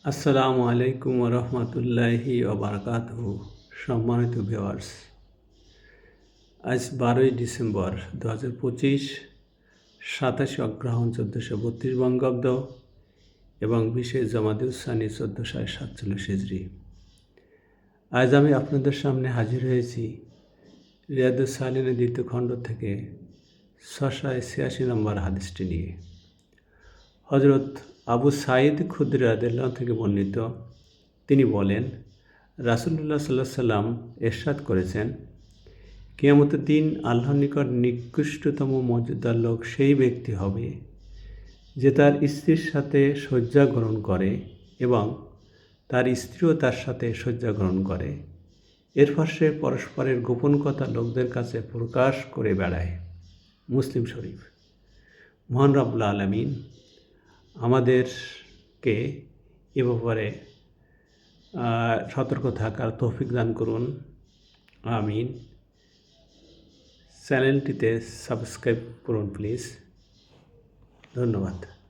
আসসালামু আলাইকুম রহমতুল্লাহি ওবারাকাতুহু। সম্মানিত ভিউয়ার্স, আজ 12ই ডিসেম্বর 2025, 27 অগ্রহায়ণ 1432 বঙ্গাব্দ এবং 20 জমাদিউস সানি 1447 হিজরি। আজ আমি আপনাদের সামনে হাজির হয়েছি রিয়াদুস সালিহিনের দ্বিতীয় খণ্ড থেকে 686 নম্বর হাদিসটি নিয়ে। হযরত আবু সাঈদ খুদরি রাদিয়াল্লাহু থেকে বর্ণিত, তিনি বলেন, রাসূলুল্লাহ সাল্লাল্লাহু আলাইহি সাল্লাম ইরশাদ করেছেন, কিয়ামতের দিন আল্লাহর নিকট নিকৃষ্টতম মর্যাদার লোক সেই ব্যক্তি হবে যে তার স্ত্রীর সাথে শয্যা গ্রহণ করে এবং তার স্ত্রীও তার সাথে শয্যা গ্রহণ করে। এরপর সে পরস্পরের গোপন কথা লোকদের কাছে প্রকাশ করে বেড়ায়। মুসলিম শরীফ। মহান রব্বুল আলামিন আমাদেরকে এ ব্যাপারে সতর্ক থাকার তৌফিক দান করুন, আমিন। চ্যানেলটিতে সাবস্ক্রাইব করুন প্লিজ। ধন্যবাদ।